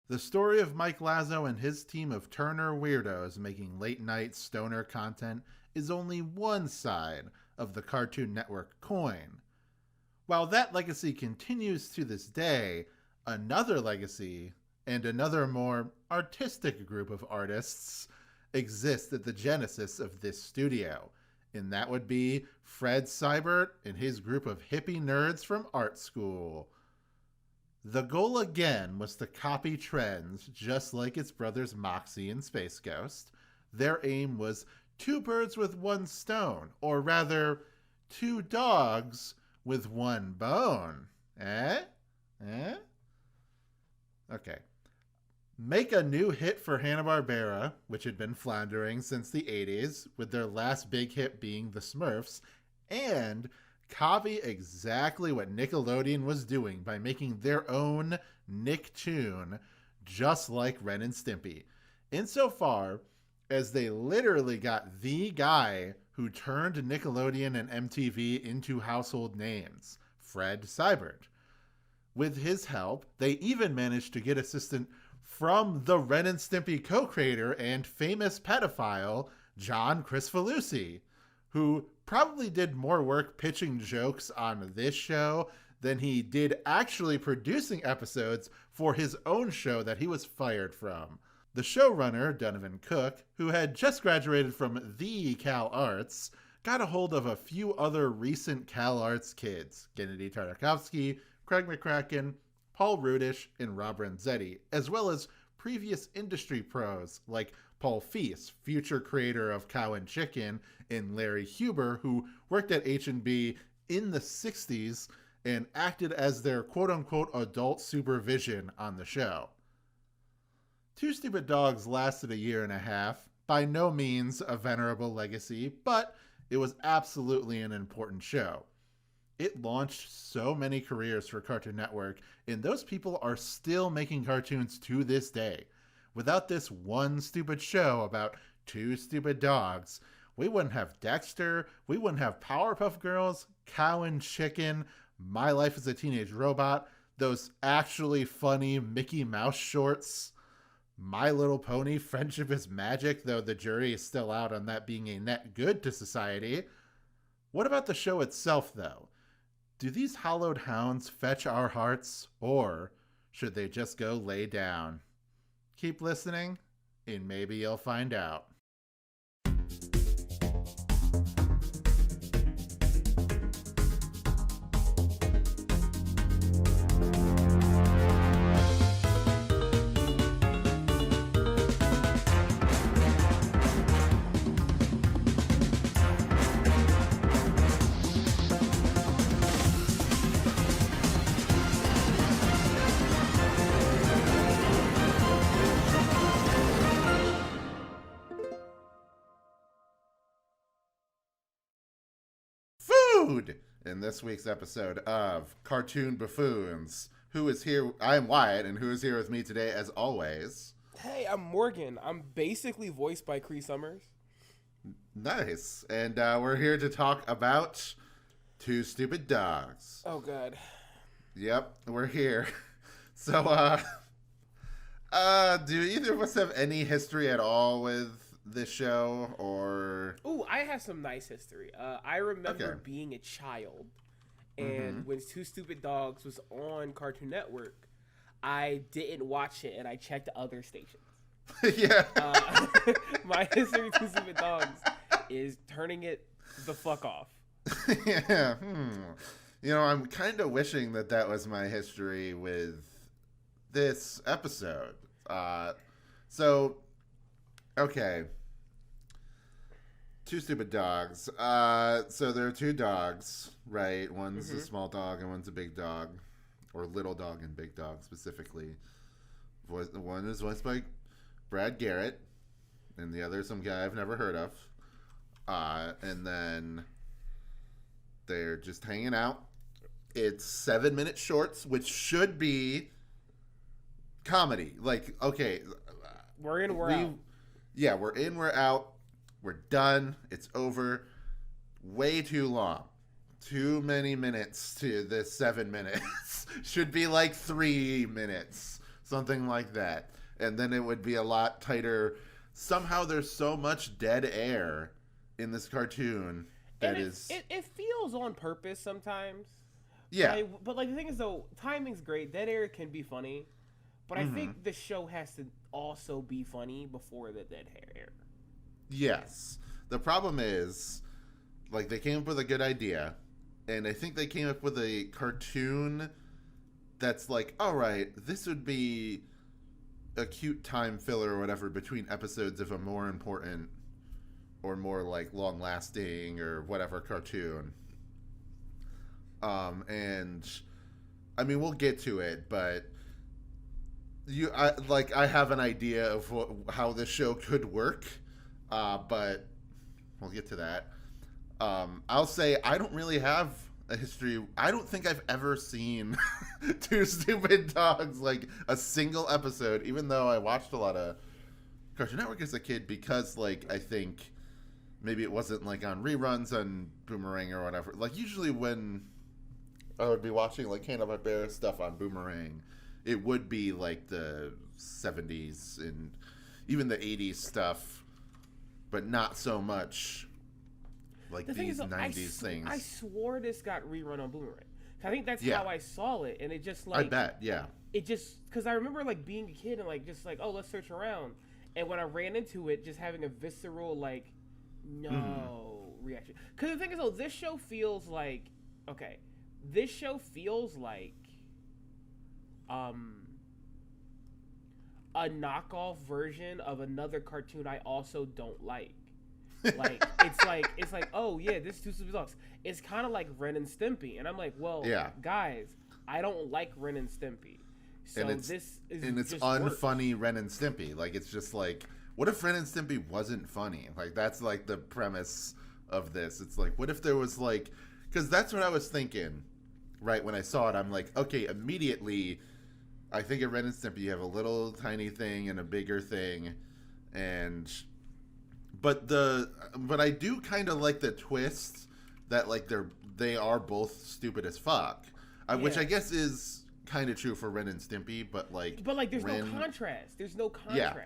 The story of Mike Lazo and his team of Turner weirdos making late-night stoner content is only one side of the Cartoon Network coin. While that legacy continues to this day, another legacy and another more artistic group of artists exist at the genesis of this studio, and that would be Fred Seibert and his group of hippie nerds from art school. The goal again was to copy trends just like its brothers Moxie and Space Ghost. Their aim was two birds with one stone, or rather, two dogs with one bone. Eh? Eh? Okay. Make a new hit for Hanna-Barbera, which had been floundering since the 80s, with their last big hit being The Smurfs, and copy exactly what Nickelodeon was doing by making their own Nicktoon, just like Ren and Stimpy. Insofar as they literally got the guy who turned Nickelodeon and MTV into household names, Fred Seibert. With his help, they even managed to get assistance from the Ren and Stimpy co-creator and famous pedophile, John Kricfalusi, who probably did more work pitching jokes on this show than he did actually producing episodes for his own show that he was fired from. The showrunner, Donovan Cook, who had just graduated from the Cal Arts, got a hold of a few other recent Cal Arts kids, Gennady Tartakovsky, Craig McCracken, Paul Rudish, and Rob Renzetti, as well as previous industry pros like Paul Feast, future creator of Cow and Chicken, and Larry Huber, who worked at H&B in the 60s and acted as their quote-unquote adult supervision on the show. Two Stupid Dogs lasted a year and a half, by no means a venerable legacy, but it was absolutely an important show. It launched so many careers for Cartoon Network, and those people are still making cartoons to this day. Without this one stupid show about two stupid dogs, we wouldn't have Dexter, we wouldn't have Powerpuff Girls, Cow and Chicken, My Life as a Teenage Robot, those actually funny Mickey Mouse shorts, My Little Pony, Friendship is Magic, though the jury is still out on that being a net good to society. What about the show itself, though? Do these hallowed hounds fetch our hearts, or should they just go lay down? Keep listening, and maybe you'll find out. In this week's episode of Cartoon Buffoons. Who is here? I am Wyatt, and who is here with me today, as always? Hey, I'm Morgan. I'm basically voiced by Cree Summers. Nice. And we're here to talk about Two Stupid Dogs. Oh, God. Yep, we're here. So, do either of us have any history at all with this show, or... Ooh, I have some nice history. I remember being a child, and when Two Stupid Dogs was on Cartoon Network, I didn't watch it, and I checked other stations. Yeah. My history with Two Stupid Dogs is turning it the fuck off. Yeah. You know, I'm kind of wishing that was my history with this episode. Okay. Two Stupid Dogs. So there are two dogs, right? One's a small dog and one's a big dog. Or little dog and big dog, specifically. One is voiced by Brad Garrett, and the other is some guy I've never heard of. And then they're just hanging out. It's 7-minute shorts, which should be comedy. Like, okay. We're in, we're out. Yeah, we're in, we're out. We're done. It's over. Way too long. Too many minutes to this 7 minutes. Should be like 3 minutes. something like that. And then it would be a lot tighter. Somehow there's so much dead air in this cartoon that it feels on purpose sometimes. Yeah. But like the thing is though, timing's great. Dead air can be funny, but I think the show has to also be funny before the dead air. Yes. The problem is, like, they came up with a good idea, and I think they came up with a cartoon that's like, all right, this would be a cute time filler or whatever between episodes of a more important or more like long lasting or whatever cartoon. And I mean, we'll get to it, but I have an idea of how this show could work, but we'll get to that. I'll say I don't really have a history. I don't think I've ever seen Two Stupid Dogs, like a single episode, even though I watched a lot of Cartoon Network as a kid, because like I think maybe it wasn't like on reruns on Boomerang or whatever. Like usually when I would be watching like Hanna-Barbera stuff on Boomerang, it would be like the 70s and even the 80s stuff, but not so much like these 90s things. I swore this got rerun on Boomerang. I think that's how I saw it, and it just like... I bet, yeah. It just... Because I remember like being a kid and like just like, oh, let's search around. And when I ran into it, just having a visceral like, no reaction. Because the thing is though, this show feels like... Okay. This show feels like... a knockoff version of another cartoon I also don't like. Like it's like oh yeah, this Two Stupid Dogs. It's kind of like Ren and Stimpy, and I'm like, well, guys, I don't like Ren and Stimpy, so this is it's unfunny Ren and Stimpy. Like it's just like, what if Ren and Stimpy wasn't funny? Like that's like the premise of this. It's like, what if there was like, because that's what I was thinking, right when I saw it. I'm like, okay, immediately, I think of Ren and Stimpy. You have a little tiny thing and a bigger thing, but I do kind of like the twist that like they are both stupid as fuck, which I guess is kind of true for Ren and Stimpy, but there's no contrast. There's no contrast.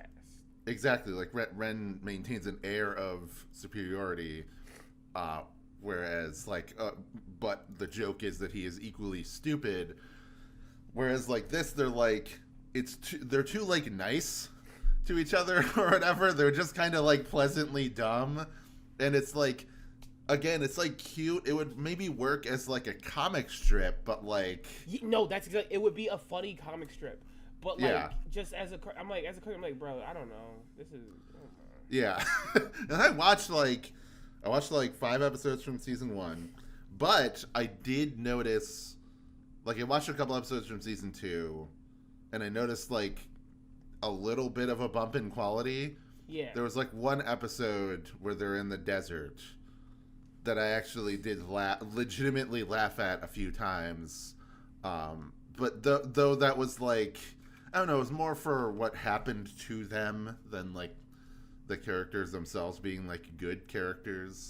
Yeah, exactly. Like Ren maintains an air of superiority, whereas but the joke is that he is equally stupid. Whereas like this, they're like they're too like nice to each other or whatever. They're just kind of like pleasantly dumb, and it's like, again, it's like cute. It would maybe work as like a comic strip, but like no, that's exactly. It would be a funny comic strip, but like just as a I'm like bro, I don't know. This is yeah. And I watched like 5 episodes from season 1, but I did notice. Like, I watched a couple episodes from season 2, and I noticed, like, a little bit of a bump in quality. Yeah. There was, like, one episode where they're in the desert that I actually did legitimately laugh at a few times. But though that was, like, I don't know, it was more for what happened to them than, like, the characters themselves being, like, good characters.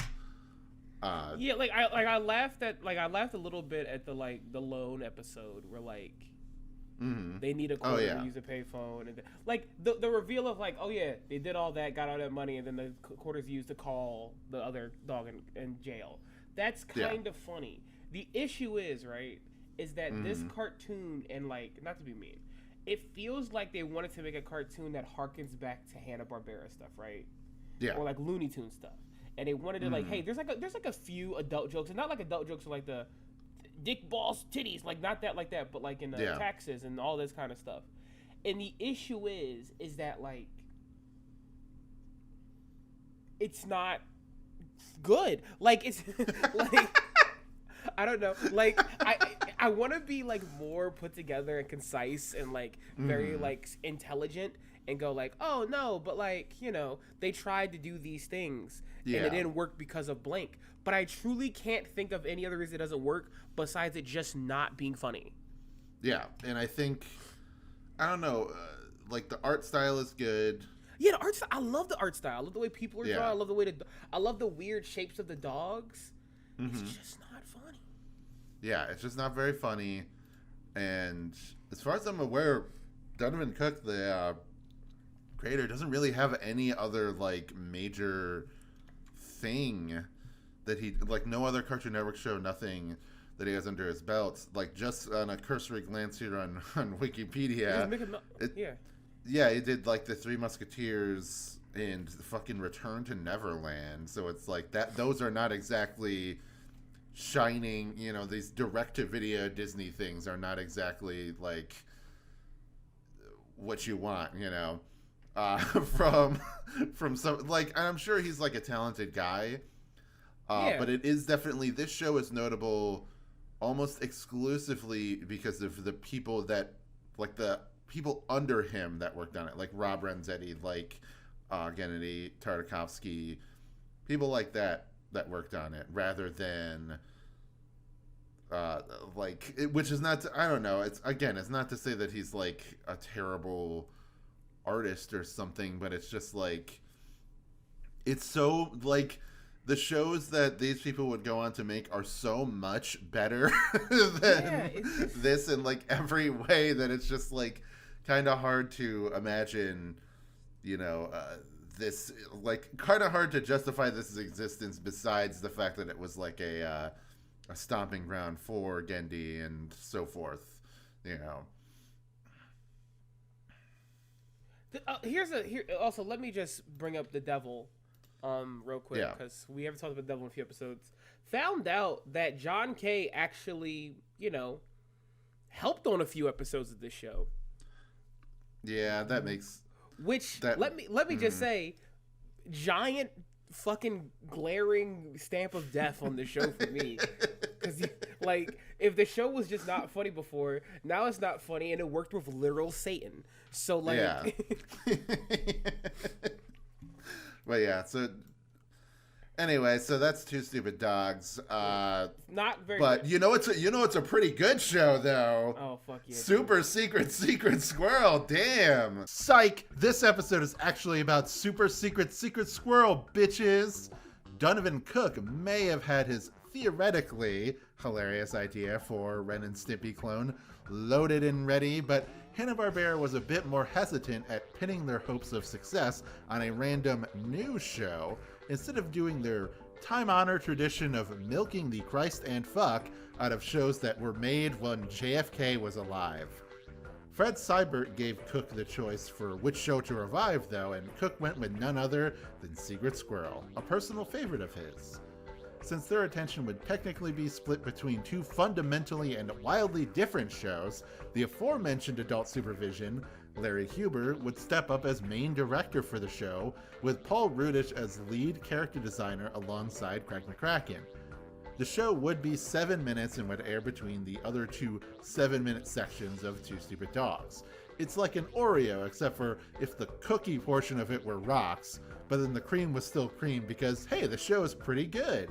I laughed a little bit at the loan episode where like they need a quarter to use a payphone, and like the reveal of like, oh yeah, they did all that, got all that money, and then the quarter's used to call the other dog in jail. That's kind of funny. The issue is that this cartoon, and like, not to be mean, it feels like they wanted to make a cartoon that harkens back to Hanna-Barbera stuff, right? Yeah. Or like Looney Tunes stuff. And they wanted to like, hey, there's like a few adult jokes, and not like adult jokes like the dick balls titties, like not that like that, but like in the taxes and all this kind of stuff. And the issue is that like it's not good. Like it's like I don't know. Like I want to be like more put together and concise and like very like intelligent and go like, oh no, but like, you know, they tried to do these things and it didn't work because of blank. But I truly can't think of any other reason it doesn't work besides it just not being funny. Yeah, and I think, I don't know, like the art style is good. Yeah, the art style. I love the art style. I love the way people are drawn. I love the way I love the weird shapes of the dogs. It's just not funny. Yeah, it's just not very funny. And as far as I'm aware, Donovan Cook, the creator, doesn't really have any other like major thing that he like. No other Cartoon Network show, nothing that he has under his belt. Like just on a cursory glance here on Wikipedia, yeah, he did like the Three Musketeers and fucking Return to Neverland. So it's like that. Those are not exactly shining. You know, these direct-to-video Disney things are not exactly like what you want. You know, from some like. I'm sure he's like a talented guy, but it is definitely, this show is notable almost exclusively because of the people that like the people under him that worked on it, like Rob Renzetti, like Gennady Tartakovsky, people like that worked on it, rather than which is not to, I don't know, it's not to say that he's like a terrible artist or something, but it's just like, it's so like the shows that these people would go on to make are so much better than this in like every way that it's just like kind of hard to imagine, you know, this, like, kind of hard to justify this existence besides the fact that it was like a stomping ground for Genndy and so forth, you know. Also, let me just bring up the devil real quick, because we haven't talked about the devil in a few episodes. Found out that John Kay actually, you know, helped on a few episodes of this show. Yeah, that makes... let me just say, giant fucking glaring stamp of death on the show for me. Because, like, if the show was just not funny before, now it's not funny, and it worked with literal Satan. So, like... Yeah. But yeah, so... Anyway, so that's Two Stupid Dogs. Not very but good. you know it's a pretty good show, though. Oh, fuck yeah. Super Secret Squirrel, damn. Psych! This episode is actually about Super Secret Squirrel, bitches. Donovan Cook may have had his theoretically hilarious idea for Ren and Stimpy clone loaded and ready, but Hanna-Barbera was a bit more hesitant at pinning their hopes of success on a random news show, instead of doing their time-honored tradition of milking the Christ and fuck out of shows that were made when JFK was alive. Fred Seibert gave Cook the choice for which show to revive, though, and Cook went with none other than Secret Squirrel, a personal favorite of his. Since their attention would technically be split between two fundamentally and wildly different shows, the aforementioned adult supervision, Larry Huber, would step up as main director for the show, with Paul Rudish as lead character designer alongside Craig McCracken. The show would be 7 minutes and would air between the other two 7-minute sections of Two Stupid Dogs. It's like an Oreo, except for if the cookie portion of it were rocks, but then the cream was still cream because, hey, the show is pretty good.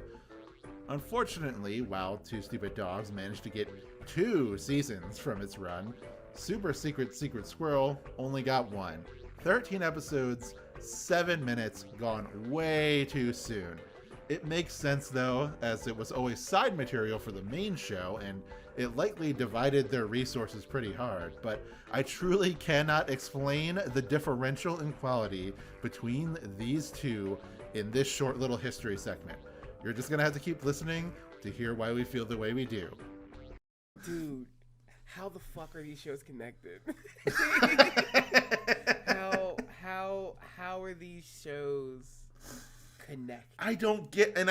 Unfortunately, while Two Stupid Dogs managed to get 2 seasons from its run, Super Secret Squirrel only got 1. 13 episodes, 7 minutes, gone way too soon. It makes sense though, as it was always side material for the main show, and it likely divided their resources pretty hard, but I truly cannot explain the differential in quality between these two in this short little history segment. You're just gonna have to keep listening to hear why we feel the way we do. Dude, how the fuck are these shows connected? How are these shows connected? I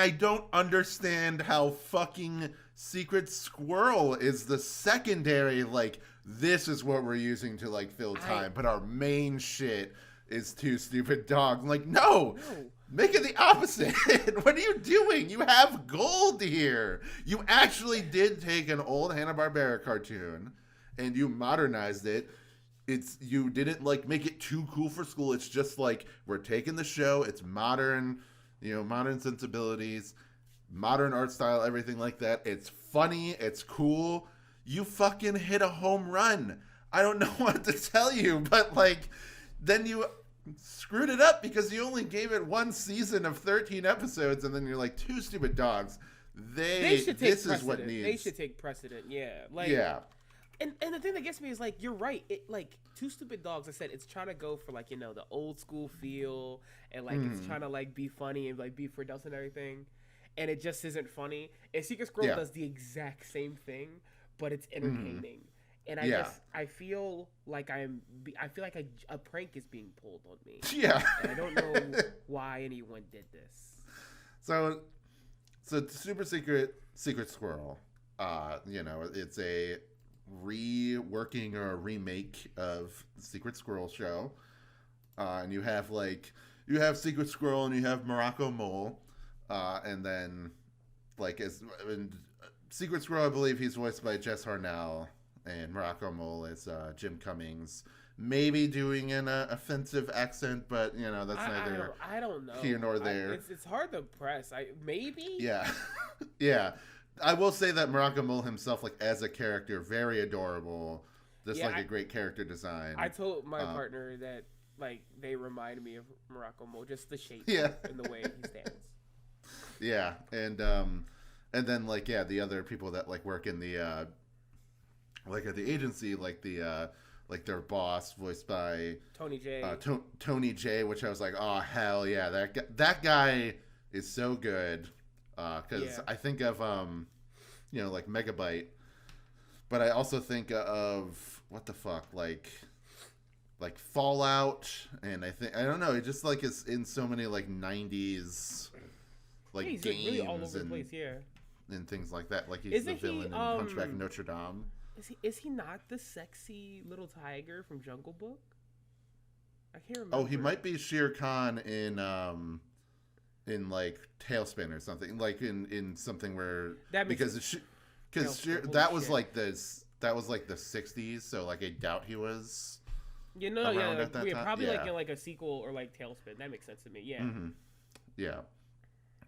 don't understand how fucking Secret Squirrel is the secondary, like, this is what we're using to, like, fill time, but our main shit is Two Stupid Dogs. Like, no. Make it the opposite. What are you doing? You have gold here. You actually did take an old Hanna-Barbera cartoon and you modernized it. You didn't like make it too cool for school. It's just like, we're taking the show. It's modern, modern sensibilities, modern art style, everything like that. It's funny. It's cool. You fucking hit a home run. I don't know what to tell you, but like, then you screwed it up because you only gave it 1 season of 13 episodes, and then you're like, Two Stupid Dogs. They should take precedent. Is what needs. They should take precedent. Yeah. Like, yeah. And the thing that gets me is, like, you're right. It, like, Two Stupid Dogs, I said it's trying to go for like, you know, the old school feel, and like it's trying to like be funny and like be for adults and everything, and it just isn't funny. And Secret Squirrel does the exact same thing, but it's entertaining. And I feel like a prank is being pulled on me. Yeah. And I don't know why anyone did this. So Super Secret Squirrel, you know, it's a reworking or a remake of the Secret Squirrel show. And you have Secret Squirrel and you have Morocco Mole. And then Secret Squirrel, I believe he's voiced by Jess Harnell, and Morocco Mole is Jim Cummings. Maybe doing an offensive accent, but you know that's neither I don't know here nor there. It's hard to press. Maybe. Yeah, yeah. I will say that Morocco Mole himself, like as a character, very adorable. Just a great character design. I told my partner that like they remind me of Morocco Mole, just the shape, and the way he stands. Yeah, and then the other people that like work in the like at the agency, like the like their boss, voiced by Tony J. Tony J, which I was like, oh hell yeah, that guy is so good. Because I think of you know, like Megabyte, but I also think of what the fuck, like Fallout, and I don't know, it just like is in so many like 90s like he's games really all over the place, and things like that. Like he's the villain in Hunchback of Notre Dame. Is he not the sexy little tiger from Jungle Book? I can't remember. Oh, he might be Shere Khan in like Tailspin or something, like in something where that was like this, that was like the 60s, so like I doubt he was around at that time. Probably like in like a sequel or like Tailspin. That makes sense to me. Yeah.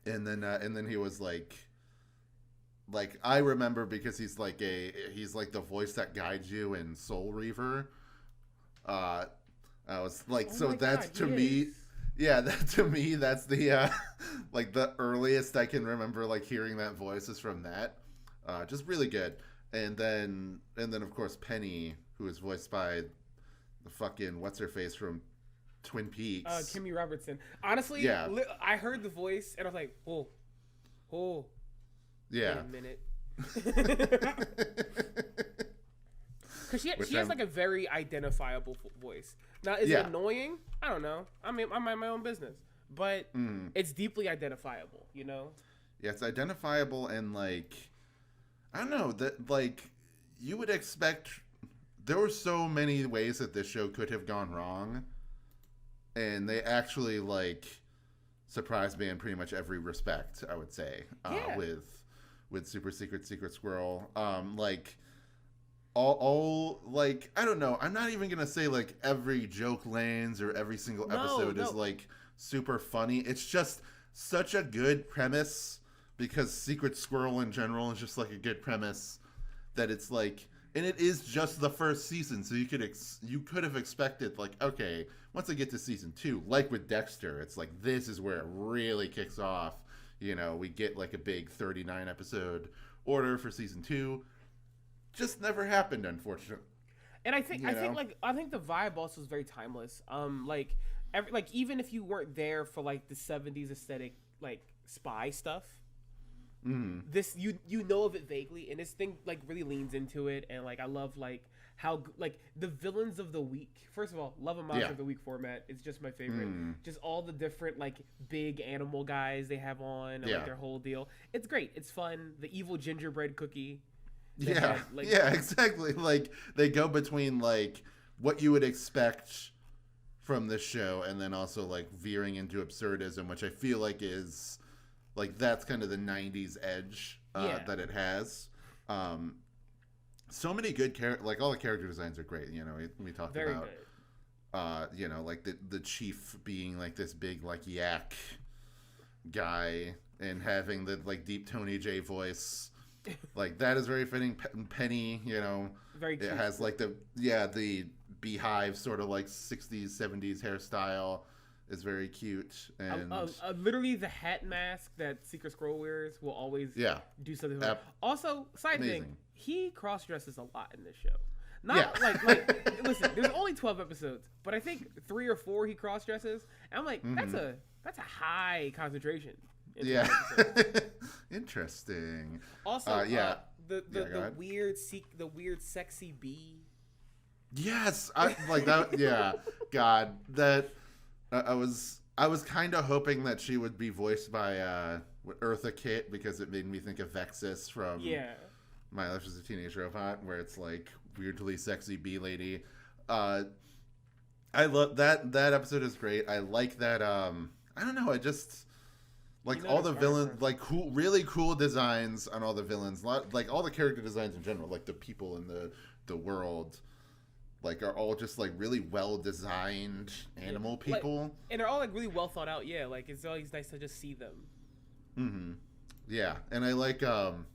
And then he was like I remember because he's like the voice that guides you in Soul Reaver. I was like, me. Yeah, that's the like the earliest I can remember like hearing that voice is from that. Just really good. And then of course Penny, who is voiced by the fucking what's her face from Twin Peaks. Kimmy Robertson. Honestly, I heard the voice and I was like, oh. Yeah. Wait a minute. Because she has like a very identifiable voice. Now, is it annoying? I don't know. I mean, I mind my own business, but it's deeply identifiable. You know? Yeah, it's identifiable, and like I don't know that like you would expect. There were so many ways that this show could have gone wrong, and they actually like surprised me in pretty much every respect. I would say with Super Secret Squirrel, like. All like I don't know. I'm not even gonna say like every joke lands or every single episode is like super funny. It's just such a good premise because Secret Squirrel in general is just like a good premise that it's like, and it is just the first season, so you could have expected like, okay, once I get to season 2, like with Dexter, it's like this is where it really kicks off. You know, we get like a big 39 episode order for season 2. Just never happened, unfortunately. And I think the vibe also is very timeless. Even if you weren't there for like the 70s aesthetic, like spy stuff, this you know of it vaguely, and this thing like really leans into it. And like I love like how like the villains of the week. First of all, love a monster of the week format. It's just my favorite. Just all the different like big animal guys they have on, and like their whole deal. It's great. It's fun. The evil gingerbread cookie. Yeah, exactly. Like they go between like what you would expect from this show and then also like veering into absurdism, which I feel like is like that's kind of the 90s edge that it has. So many good like all the character designs are great. You know, we talked very about good. You know, like the chief being like this big like yak guy and having the like deep Tony J voice. Like that is very fitting. Penny, you know, very cute. It has like the beehive sort of like 60s 70s hairstyle is very cute, and literally the hat mask that Secret Squirrel wears will always do something. Also, side thing, he cross dresses a lot in this show. Not like listen, there's only 12 episodes, but I think 3 or 4 he cross dresses. And I'm like, that's a high concentration. Yeah. Interesting. Also, the weird sexy bee. Yes, I like that. Yeah, God, that I was kind of hoping that she would be voiced by Eartha Kitt, because it made me think of Vexus from My Life as a Teenage Robot, where it's like weirdly sexy bee lady. I love that episode is great. I like that. I don't know. I just like all the villains, like really cool designs on all the villains, like all the character designs in general, like the people in the world. Like, are all just, like, really well-designed animal people. Like, and they're all, like, really well thought out, yeah. Like, it's always nice to just see them. Mm-hmm. Yeah, and I like, you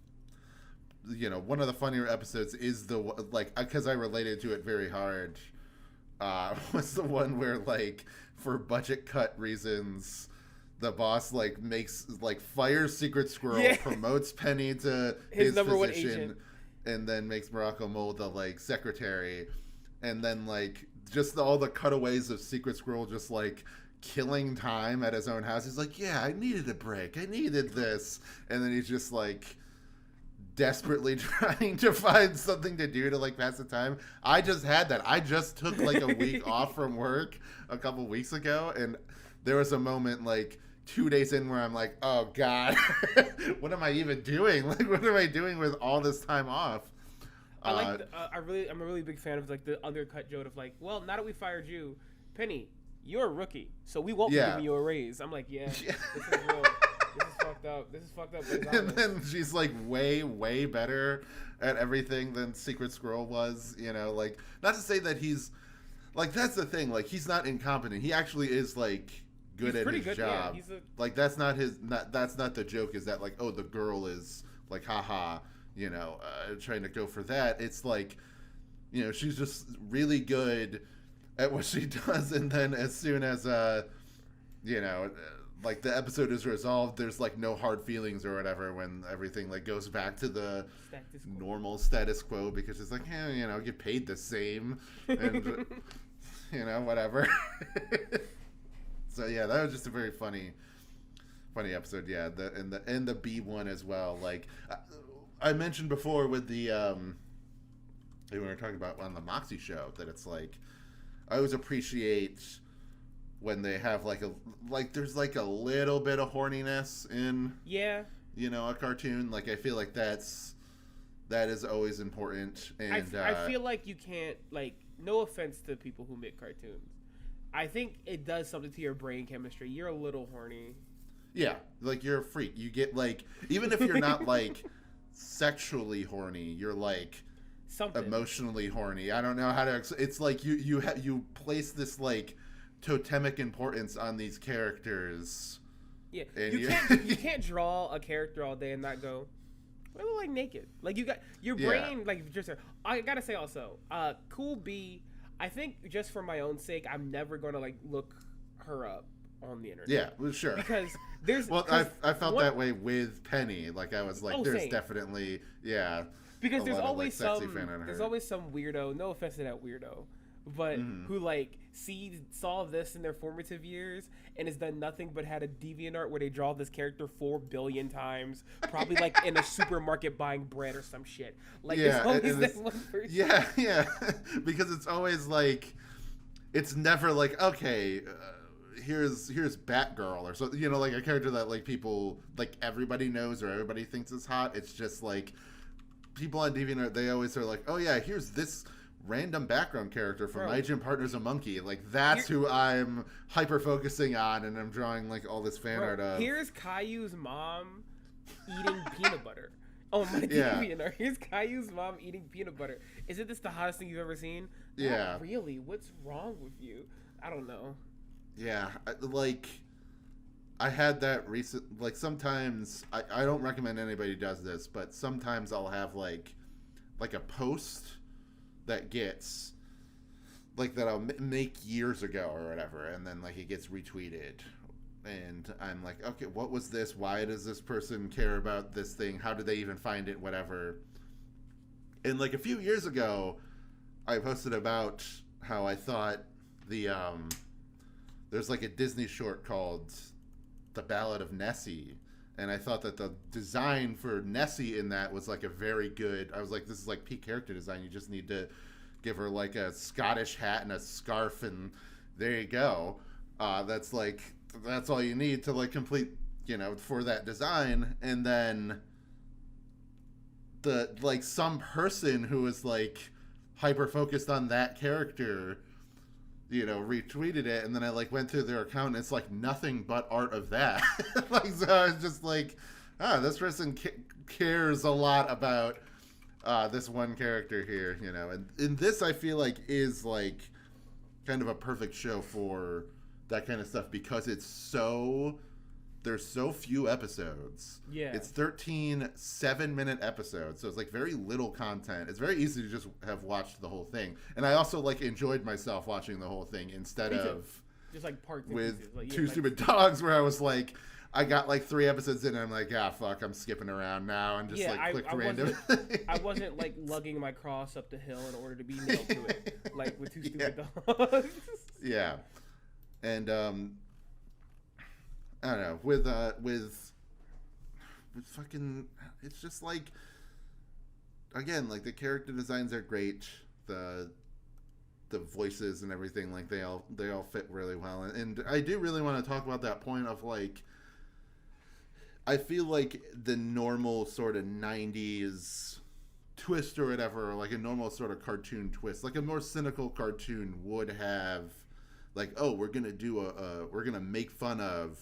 know, one of the funnier episodes is because I related to it very hard, was the one where, like, for budget cut reasons, the boss, like, fires Secret Squirrel, promotes Penny to his number position, 1 agent, and then makes Morocco Mole the, like, secretary. And then, like, just all the cutaways of Secret Squirrel just, like, killing time at his own house. He's like, yeah, I needed a break. I needed this. And then he's just, like, desperately trying to find something to do to, like, pass the time. I just had that. I just took, like, a week off from work a couple weeks ago. And there was a moment, like, 2 days in where I'm like, oh, God, what am I even doing? Like, what am I doing with all this time off? I'm a really big fan of like the undercut joke of like, well, now that we fired you, Penny, you're a rookie, so we won't be giving you a raise. I'm like, this is real. This is fucked up. And then she's like way better at everything than Secret Squirrel was. You know, like, not to say that he's like, that's the thing. Like, he's not incompetent. He actually is like good at his job. Yeah, like, that's not the joke. Is that like, oh, the girl is like, haha. You know, trying to go for that. It's like, you know, she's just really good at what she does. And then as soon as, you know, like the episode is resolved, there's like no hard feelings or whatever when everything like goes back to the normal status quo, because it's like, you know, get paid the same and, you know, whatever. So yeah, that was just a very funny episode. Yeah. And the B one as well. Like, I mentioned before with the we were talking about on the Moxie show that it's like, I always appreciate when they have there's like a little bit of horniness in you know, a cartoon. Like, I feel like that is always important. And I feel like you can't, like, no offense to people who make cartoons, I think it does something to your brain chemistry. You're a little horny. Yeah, like, you're a freak. You get like, even if you're not like sexually horny, you're like something emotionally horny. I don't know how to. It's like you place this like totemic importance on these characters. Yeah, you can't draw a character all day and not go, "They look like naked." Like, you got your brain like just. I gotta say also, Cool B. I think just for my own sake, I'm never gonna like look her up on the internet. Yeah, well, sure. Because there's I felt that way with Penny. Like, I was like, there's same. Definitely because there's always some weirdo. No offense to that weirdo, but who like saw this in their formative years and has done nothing but had a DeviantArt where they draw this character 4 billion times, probably like in a supermarket buying bread or some shit. Like, there's always that one person. Yeah, because it's always like, it's never like, okay. Here's Batgirl or so, you know, like a character that like people like everybody knows or everybody thinks is hot. It's just like people on DeviantArt, they always are like, oh yeah, here's this random background character from My Gym Partner's a Monkey. Like, that's who I'm hyper focusing on, and I'm drawing like all this fan art of. Here's Caillou's mom eating peanut butter. Oh my DeviantArt. Here's Caillou's mom eating peanut butter. Isn't this the hottest thing you've ever seen? Yeah. Not really. What's wrong with you? I don't know. Yeah, like, I had that recent, like, sometimes, I don't recommend anybody does this, but sometimes I'll have, like a post that gets, like, that I'll make years ago or whatever, and then, like, it gets retweeted, and I'm like, okay, what was this? Why does this person care about this thing? How did they even find it? Whatever. And, like, a few years ago, I posted about how I thought the there's like a Disney short called The Ballad of Nessie, and I thought that the design for Nessie in that was like a very good. I was like, this is like peak character design. You just need to give her like a Scottish hat and a scarf, and there you go. That's all you need to like complete, for that design. And then the like some person who is like hyper focused on that character, retweeted it, and then I like went through their account, and it's like nothing but art of that. Like, so I was just like, this person cares a lot about this one character here, and in this I feel like is like kind of a perfect show for that kind of stuff, because there's so few episodes. Yeah. It's 13 7-minute episodes, so it's like very little content. It's very easy to just have watched the whole thing. And I also like enjoyed myself watching the whole thing instead of just like parts with like, Two Stupid Dogs, where I was like, I got like 3 episodes in and I'm like, fuck, I'm skipping around now, and just clicked random. I wasn't like lugging my cross up the hill in order to be nailed to it, like with Two Stupid Dogs. Yeah. And I don't know, with fucking, it's just like, again, like the character designs are great, the voices and everything, like they all fit really well, and I do really want to talk about that point of like, I feel like the normal sort of 90s twist or whatever, or like a normal sort of cartoon twist, like a more cynical cartoon would have, like, oh, we're gonna make fun of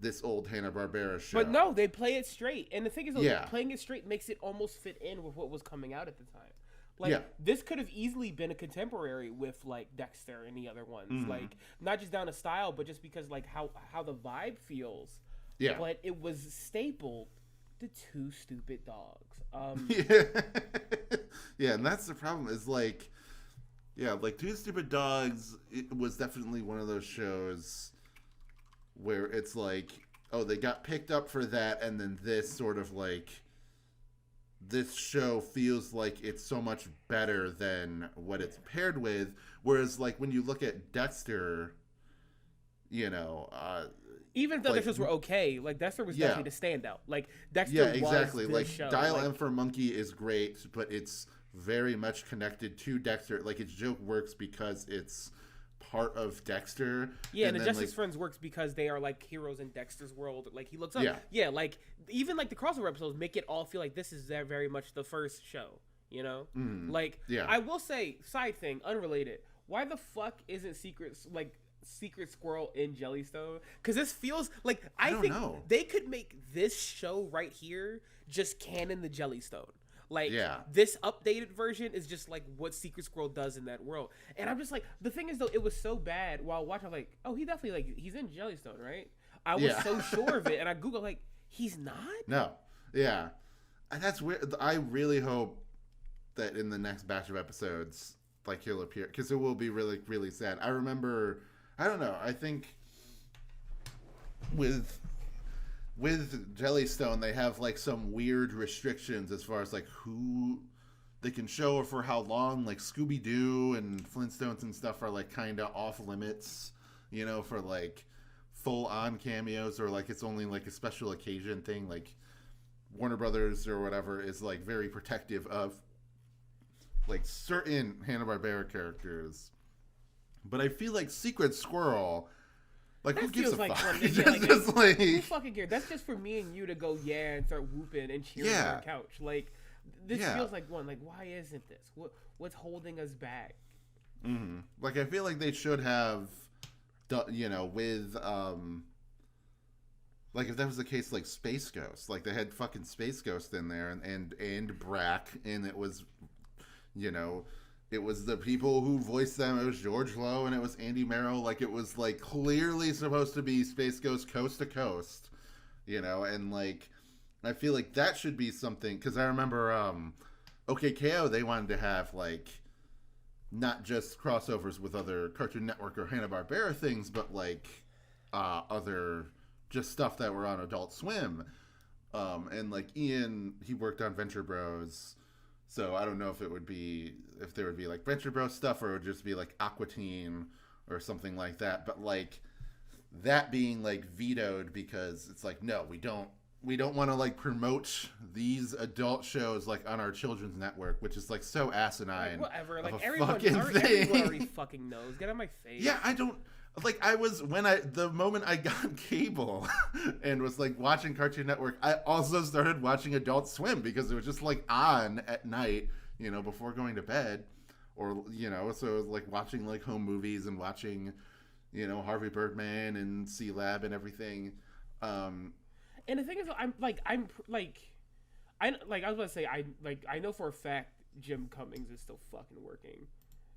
this old Hanna-Barbera show. But no, they play it straight. And the thing is, playing it straight makes it almost fit in with what was coming out at the time. Like, this could have easily been a contemporary with, like, Dexter and the other ones. Mm-hmm. Like, not just down to style, but just because, like, how the vibe feels. Yeah. But it was stapled to Two Stupid Dogs. Yeah, and that's the problem, is, like, like, Two Stupid Dogs, it was definitely one of those shows where it's like, oh, they got picked up for that, and then this sort of like, this show feels like it's so much better than what it's paired with. Whereas, like, when you look at Dexter, even if the other shows were okay, like Dexter was definitely the standout. Like Dexter was exactly. the Like show. Dial M for Monkey is great, but it's very much connected to Dexter. Like, its joke works because it's part of Dexter. Yeah, and the Justice Friends works because they are like heroes in Dexter's world. Like, he looks up. Yeah, like even like the crossover episodes make it all feel like this is very much the first show. Like, I will say, side thing, unrelated. Why the fuck isn't Secret Squirrel in Jellystone? Because this feels like I think they could make this show right here just canon the Jellystone. Like, this updated version is just like what Secret Squirrel does in that world. And I'm just like, the thing is though, it was so bad while watching, I'm like, oh, he definitely, like, he's in Jellystone, right? I was so sure of it, and I Googled, like, he's not? No. Yeah. And that's weird. I really hope that in the next batch of episodes, like, he'll appear, because it will be really, really sad. I remember, I don't know, I think with Jellystone, they have like some weird restrictions as far as like who they can show or for how long. Like Scooby-Doo and Flintstones and stuff are like kind of off limits, for like full on cameos, or like it's only like a special occasion thing. Like Warner Brothers or whatever is like very protective of like certain Hanna-Barbera characters. But I feel like Secret Squirrel, like, who gives a fuck? Who fucking cares? That's just for me and you to go, and start whooping and cheering on our couch. Like, this feels like one. Like, why isn't this? What's holding us back? Mm-hmm. Like, I feel like they should have, with, like, if that was the case, like, Space Ghost. Like, they had fucking Space Ghost in there, and Brack, and it was, it was the people who voiced them. It was George Lowe and it was Andy Merrill. Like, it was like clearly supposed to be Space Ghost coast to coast, and like, I feel like that should be something. Cause I remember, OKKO, they wanted to have like, not just crossovers with other Cartoon Network or Hanna-Barbera things, but like, other just stuff that were on Adult Swim. And like Ian, he worked on Venture Bros. So I don't know if there would be like Venture Bros stuff, or it would just be like Aqua Teen or something like that. But like that being like vetoed because it's like, no, we don't want to like promote these adult shows like on our children's network, which is like so asinine. Like, whatever. Like everyone already fucking knows. Get out of my face. Yeah, I don't like. The moment I got cable and was like watching Cartoon Network, I also started watching Adult Swim because it was just like on at night, before going to bed, or so it was like watching like home movies and watching, Harvey Birdman and C Lab and everything. And the thing is, I was about to say, I know for a fact Jim Cummings is still fucking working.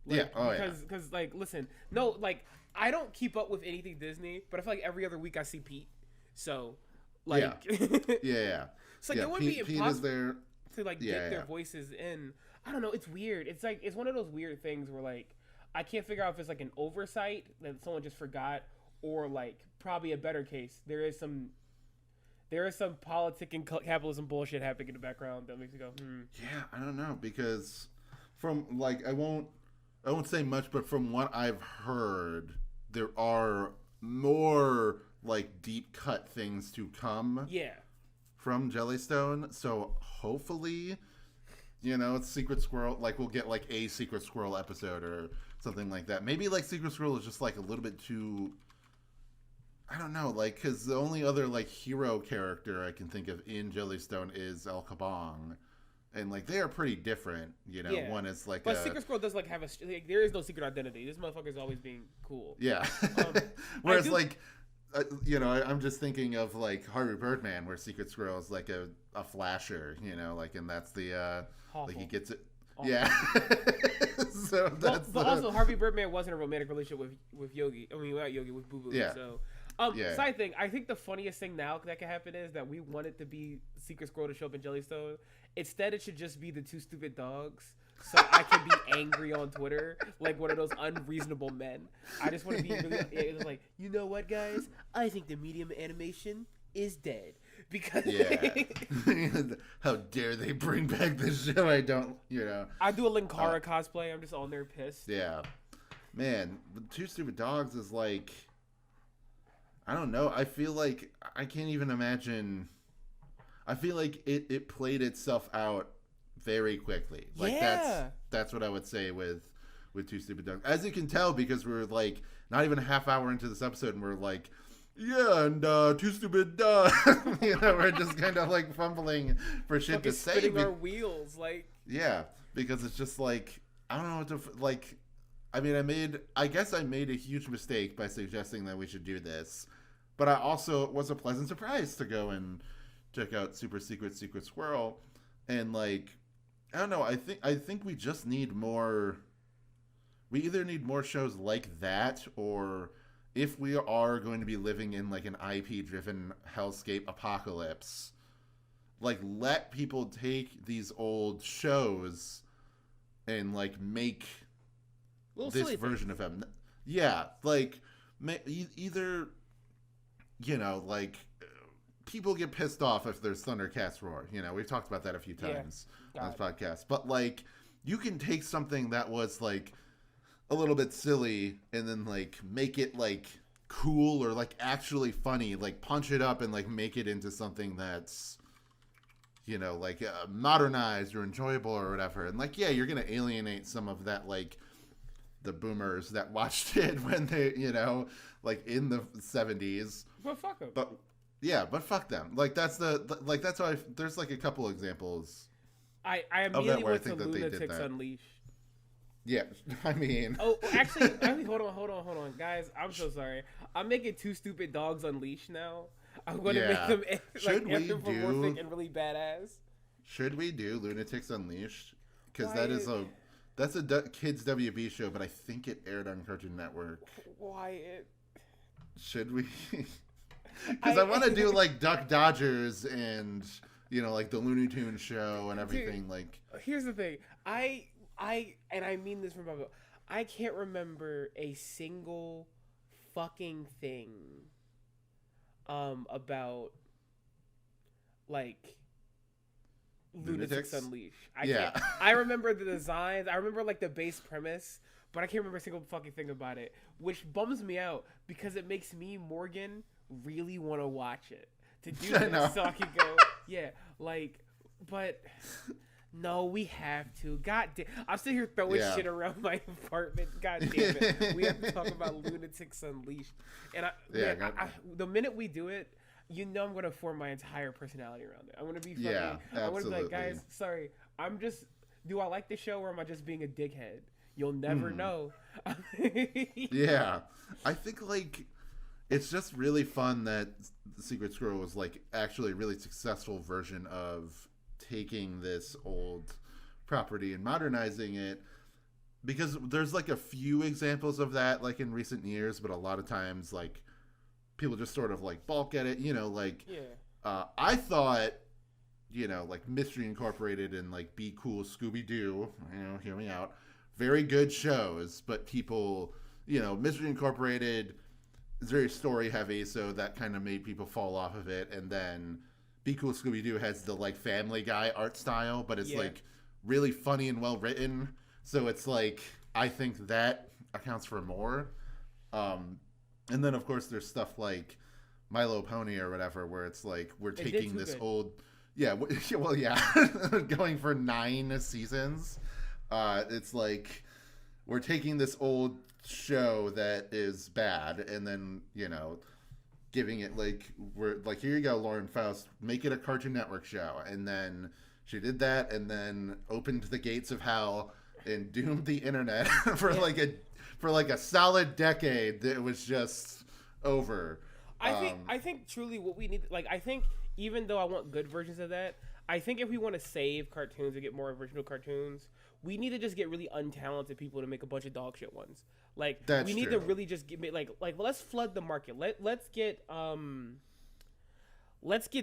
Like, yeah. Because like, listen, no, like, I don't keep up with anything Disney, but I feel like every other week I see Pete. So, like, yeah. It's like it would be impossible Pete is there to like get their voices in. I don't know. It's weird. It's like it's one of those weird things where like I can't figure out if it's like an oversight that someone just forgot, or like probably a better case. There is some politic and capitalism bullshit happening in the background that makes you go, Yeah, I don't know, because from like I won't say much, but from what I've heard, there are more like deep cut things to come. Yeah. From Jellystone, so hopefully, it's Secret Squirrel. Like we'll get like a Secret Squirrel episode or something like that. Maybe like Secret Squirrel is just like a little bit too. I don't know, like, because the only other like hero character I can think of in Jellystone is El Kabong, and like they are pretty different. Yeah. One is like, but Secret Squirrel does like have there is no secret identity. This motherfucker's always being cool. Yeah. Whereas like. I'm just thinking of like Harvey Birdman, where Secret Squirrel is like a flasher, like, and that's the like he gets it. Awful. Yeah. So that's. But also Harvey Birdman wasn't a romantic relationship with Yogi. I mean, not Yogi, with Boo Boo. Yeah. So, side thing, I think the funniest thing now that can happen is that we want it to be Secret Squirrel to show up in Jellystone. Instead, it should just be the two stupid dogs. So I can be angry on Twitter like one of those unreasonable men. I just want to be really like, you know what, guys? I think the medium animation is dead because how dare they bring back this show? I don't, I do a Linkara cosplay. I'm just on there pissed. Yeah, man, Two Stupid Dogs is like, I don't know. I feel like I can't even imagine. I feel like it played itself out very quickly. Like that's what I would say with Two Stupid Dogs. As you can tell, because we're like not even a half hour into this episode, and we're like, and Two Stupid Dogs. We're just kind of like fumbling for shit to say. Spinning our wheels, like. Yeah, because it's just like I don't know what to like. I mean, I guess I made a huge mistake by suggesting that we should do this, but I also was a pleasant surprise to go and check out Super Secret Squirrel, and like. I don't know. I think we just need more. We either need more shows like that, or if we are going to be living in like an IP-driven hellscape apocalypse, like let people take these old shows and like make this version of them. Yeah, like either like people get pissed off if there's Thundercats roar. We've talked about that a few times on this podcast. But like, you can take something that was like a little bit silly and then like make it like cool or like actually funny, like punch it up and like make it into something that's like modernized or enjoyable or whatever. And like, yeah, you're gonna alienate some of that, like the boomers that watched it when they like in the 70s. But fuck them. But fuck them. Like that's that's how there's like a couple examples. I immediately went to Lunatics Unleashed. Yeah, I mean. Oh, actually, hold on, guys. I'm so sorry. I'm making Two Stupid Dogs Unleashed now. I'm going to make them like anthropomorphic and really badass. Should we do Lunatics Unleashed? Because that's a kids WB show, but I think it aired on Cartoon Network. Wyatt. Should we? Because I want to do like Duck Dodgers and like the Looney Tunes show and everything. Dude, like, here's the thing. And I mean this from my book. I can't remember a single fucking thing about like Lunatics Unleashed. I remember the designs. I remember like the base premise, but I can't remember a single fucking thing about it, which bums me out because it makes me, Morgan, really want to watch it. To do this so I can go, but no, we have to. God damn, I'm sitting here throwing shit around my apartment. God damn it, we have to talk about Lunatics Unleashed. And the minute we do it, I'm gonna form my entire personality around it. I'm gonna be fucking. I'm gonna be like, guys, sorry, do I like the show or am I just being a dickhead? You'll never know. Yeah, I think like it's just really fun that Secret Squirrel was like actually a really successful version of taking this old property and modernizing it, because there's like a few examples of that like in recent years, but a lot of times like people just sort of like balk at it, I thought like Mystery Incorporated and like Be Cool Scooby-Doo, hear me out, very good shows, but people, Mystery Incorporated is very story heavy, so that kind of made people fall off of it. And then Be Cool Scooby-Doo has the like Family Guy art style, but it's like really funny and well written, so it's like I think that accounts for more. And then of course there's stuff like My Little Pony or whatever, where it's like we're taking this old going for 9 seasons. It's like we're taking this old show that is bad and then giving it like, we're like, here you go, Lauren Faust, make it a Cartoon Network show. And then she did that and then opened the gates of hell and doomed the internet for like a solid decade that was just over. I think truly what we need, like, I think even though I want good versions of that, I think if we want to save cartoons and get more original cartoons, we need to just get really untalented people to make a bunch of dog shit ones. Like, we need to really just get like let's flood the market. Let's get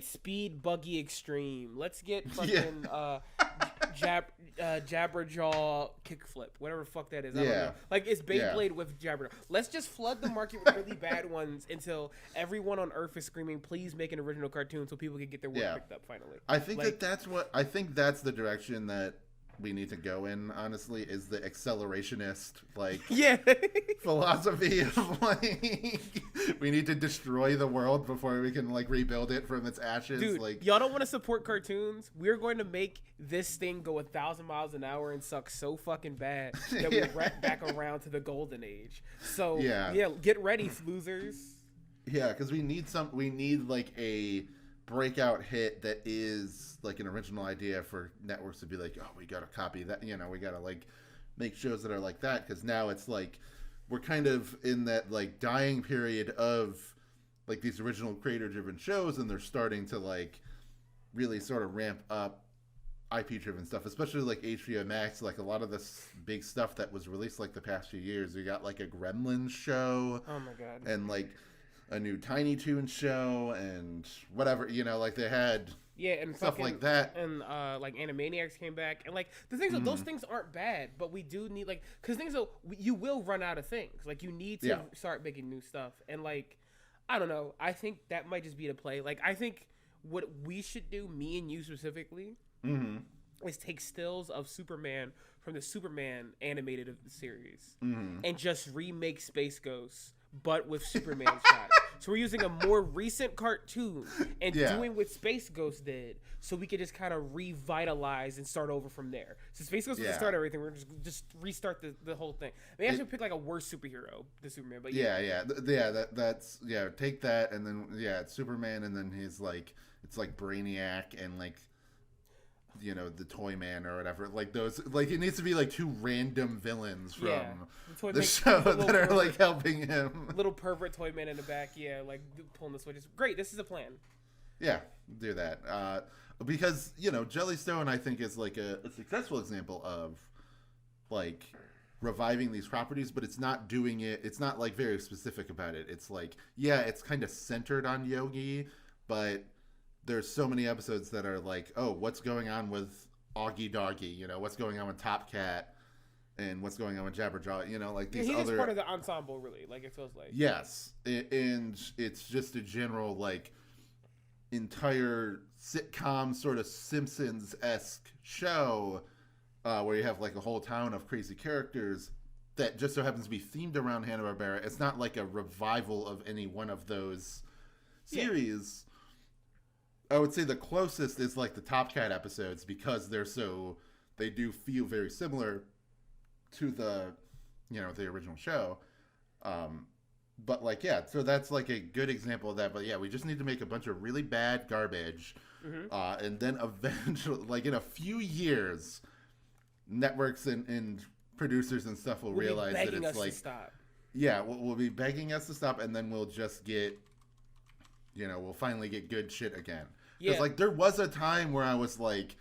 Speed Buggy Extreme. Let's get fucking Jabberjaw Kickflip, whatever the fuck that is. I don't know. Like, it's Beyblade with Jabberjaw. Let's just flood the market with really bad ones until everyone on Earth is screaming, please make an original cartoon so people can get their work picked up finally. I think that's the direction that we need to go in, honestly, is the accelerationist philosophy of like we need to destroy the world before we can like rebuild it from its ashes. Dude, like, y'all don't want to support cartoons? We're going to make this thing go 1,000 miles an hour and suck so fucking bad that we wrap back around to the golden age. So get ready, losers. Yeah, because we need like a breakout hit that is like an original idea for networks to be like, oh, we gotta copy that, we gotta like make shows that are like that, because now it's like we're kind of in that like dying period of like these original creator driven shows, and they're starting to like really sort of ramp up IP driven stuff, especially like HBO Max. Like a lot of this big stuff that was released like the past few years, we got like a Gremlins show, oh my god, and like a new Tiny Toons show and whatever, like they had and stuff like that, and like Animaniacs came back, and like the things those things aren't bad, but we do need like, because things you will run out of things, like you need to start making new stuff, and like I don't know, I think that might just be the play. Like I think what we should do, me and you specifically, is take stills of Superman from the Superman animated series and just remake Space Ghost, but with Superman shot. So we're using a more recent cartoon and doing what Space Ghost did, so we could just kind of revitalize and start over from there. So Space Ghost was the start of everything. We're just restart the whole thing. Maybe I should pick like a worse superhero than Superman, but that's take that, and then it's Superman, and then he's like, it's like Brainiac and like, the Toy Man or whatever, like those, like it needs to be like 2 random villains from the show that are like helping him. Little pervert Toy Man in the back, like pulling the switches. Great, this is a plan. Yeah, do that. Because Jellystone, I think, is like a successful example of like reviving these properties, but it's not doing it. It's not like very specific about it. It's like it's kind of centered on Yogi, but there's so many episodes that are like, oh, what's going on with Augie Doggy? What's going on with Top Cat, and what's going on with Jabberjaw? Like these other. He's part of the ensemble, really. Like it feels like. Yes, and it's just a general like, entire sitcom sort of Simpsons-esque show where you have like a whole town of crazy characters that just so happens to be themed around Hanna-Barbera. It's not like a revival of any one of those series. I would say the closest is like the Top Cat episodes because they do feel very similar to the original show. But like, yeah, so that's like a good example of that. But yeah, we just need to make a bunch of really bad garbage. And then eventually, like in a few years, networks and producers and stuff will realize that it's like, yeah, we'll be begging us to stop. And then we'll just get, we'll finally get good shit again. Because like there was a time where I was like,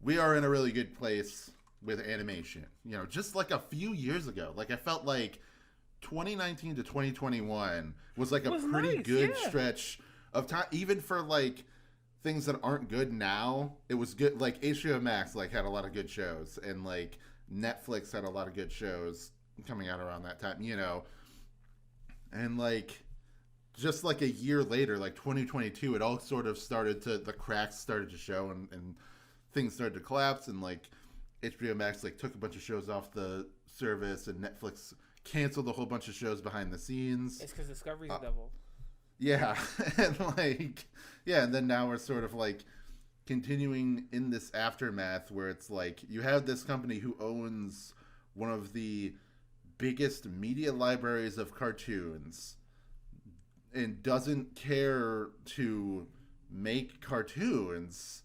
we are in a really good place with animation. Just like a few years ago. Like I felt like 2019 to 2021 was like a pretty good stretch of time, even for like things that aren't good now. It was good. Like HBO Max like had a lot of good shows, and like Netflix had a lot of good shows coming out around that time, and like just like a year later, like 2022, it all sort of the cracks started to show, and things started to collapse, and like HBO Max like took a bunch of shows off the service, and Netflix canceled a whole bunch of shows behind the scenes. It's because Discovery's the devil. Yeah, and like, yeah, and then now we're sort of like continuing in this aftermath where it's like you have this company who owns one of the biggest media libraries of cartoons and doesn't care to make cartoons.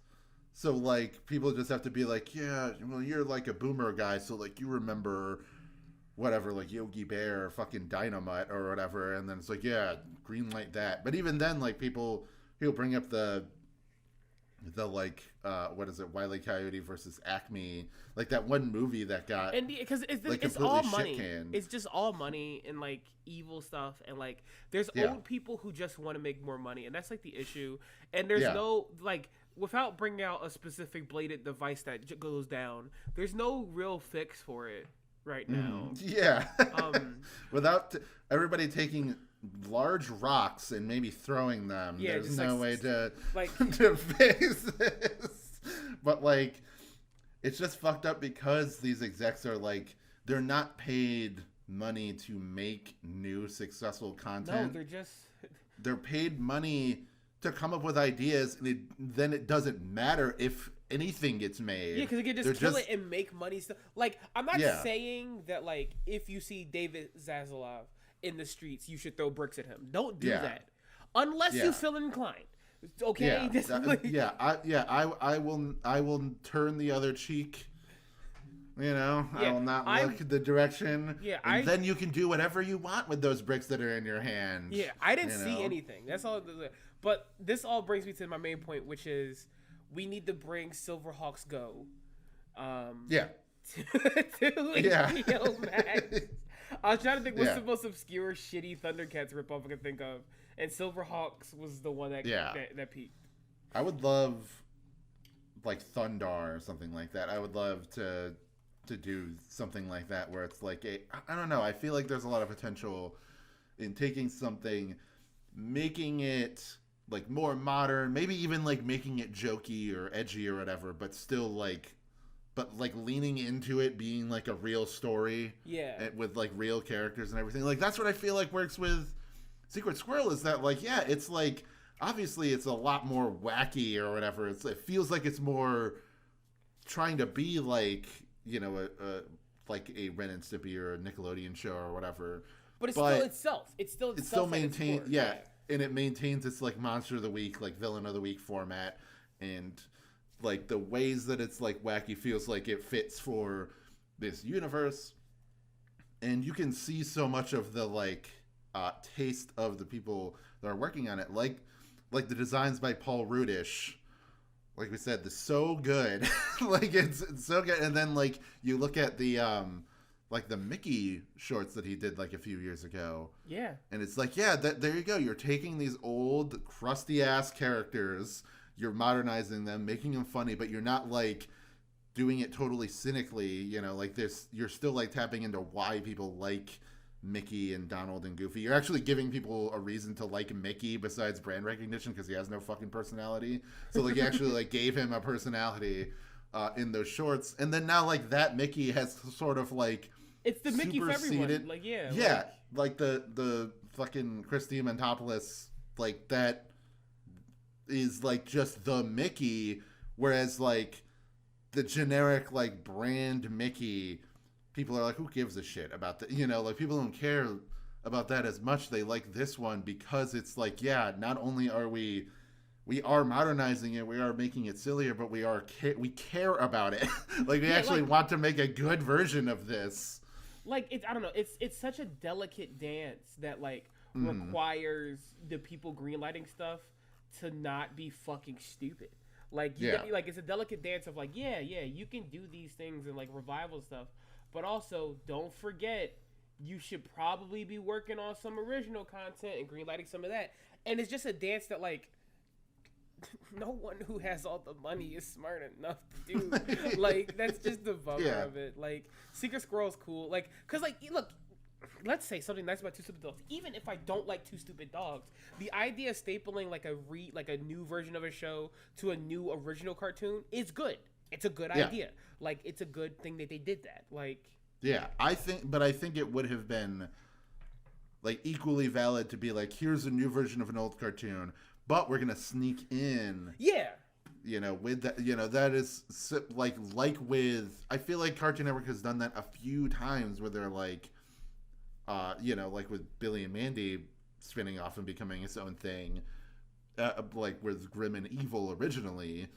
So like people just have to be like, yeah, well, you're like a boomer guy, so like you remember whatever, like Yogi Bear or fucking Dynamite or whatever, and then it's like, yeah, greenlight that. But even then, like people bring up the like what is it, Wile E. Coyote versus Acme, like that one movie that got, and because it's all money. It's just all money and like evil stuff, and like there's old people who just want to make more money, and that's like the issue. And there's no like, without bringing out a specific bladed device that goes down, there's no real fix for it right now. Yeah. Without everybody taking large rocks and maybe throwing them, there's no way to like to fix this. But like, it's just fucked up because these execs are like, they're not paid money to make new successful content. No, they're paid money to come up with ideas, and then it doesn't matter if anything gets made. Yeah, because they can just kill it and make money. Like, I'm not saying that, like, if you see David Zaslav in the streets, you should throw bricks at him. Don't do that. Unless you feel inclined. Okay? I will turn the other cheek. I will not look the direction. Yeah, and then you can do whatever you want with those bricks that are in your hand. Yeah, I didn't see anything. That's all. But this all brings me to my main point, which is we need to bring Silverhawks Go. To HBO Max. I was trying to think what's the most obscure, shitty Thundercats ripoff I could think of, and Silverhawks was the one that peaked. I would love like Thundar or something like that. I would love to do something like that where it's like I don't know. I feel like there's a lot of potential in taking something, making it like more modern, maybe even like making it jokey or edgy or whatever, but still like leaning into it being like a real story, with like real characters and everything. Like that's what I feel like works with Secret Squirrel, is that like, yeah, it's like obviously it's a lot more wacky or whatever. It feels like it's more trying to be like, like a Ren and Stimpy or a Nickelodeon show or whatever. But still itself. It's still maintained, and it maintains its like Monster of the Week, like Villain of the Week format, and like the ways that it's like wacky feels like it fits for this universe. And you can see so much of the like taste of the people that are working on it, like the designs by Paul Rudish. Like we said, they're so good. Like it's so good. And then like you look at the like the Mickey shorts that he did like a few years ago. Yeah. And it's like, yeah, there you go. You're taking these old crusty ass characters, you're modernizing them, making them funny, but you're not like doing it totally cynically, like this. You're still like tapping into why people like Mickey and Donald and Goofy. You're actually giving people a reason to like Mickey besides brand recognition because he has no fucking personality. So like, you actually like gave him a personality in those shorts, and then now like that Mickey has sort of like it's the Mickey for everyone. Like like the fucking Christy Mentopoulos, like that is like just the Mickey, whereas like the generic like brand Mickey, people are like, who gives a shit about that? You know, like people don't care about that as much. They like this one because it's like, yeah, not only are we are modernizing it, we are making it sillier, but we care about it. Like we actually want to make a good version of this. Like I don't know, it's such a delicate dance that like requires the people greenlighting stuff to not be fucking stupid. Like like it's a delicate dance of like you can do these things and like revival stuff, but also don't forget you should probably be working on some original content and greenlighting some of that. And it's just a dance that like no one who has all the money is smart enough to do. Like that's just the bummer of it. Like Secret Squirrel's cool. Like because like look. Let's say something nice about Two Stupid Dogs. Even if I don't like Two Stupid Dogs, the idea of stapling like a new version of a show to a new original cartoon is good. It's a good idea. Like it's a good thing that they did that. Like I think it would have been like equally valid to be like, here's a new version of an old cartoon, but we're gonna sneak in. You know, with that, you know, that is like with I feel like Cartoon Network has done that a few times where they're like. You know, like with Billy and Mandy spinning off and becoming its own thing, like with Grim and Evil originally,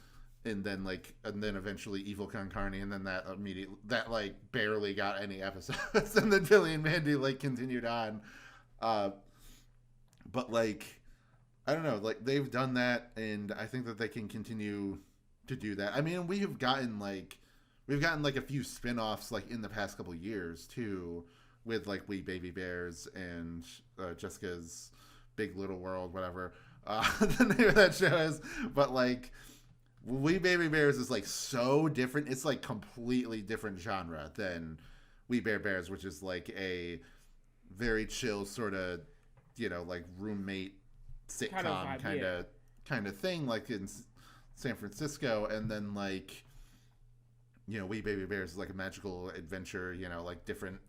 and then eventually Evil Con Carne, and then that like barely got any episodes, and then Billy and Mandy like continued on, but like I don't know, like they've done that, and I think that they can continue to do that. I mean, we've gotten like a few spin-offs like in the past couple years too. With like We Baby Bears and Jessica's Big Little World, whatever the name of that show is. But like We Baby Bears is like so different. It's like completely different genre than We Bear Bears, which is like a very chill sort of, you know, like roommate sitcom kind of thing, like in San Francisco. And then like, you know, We Baby Bears is like a magical adventure, you know, like different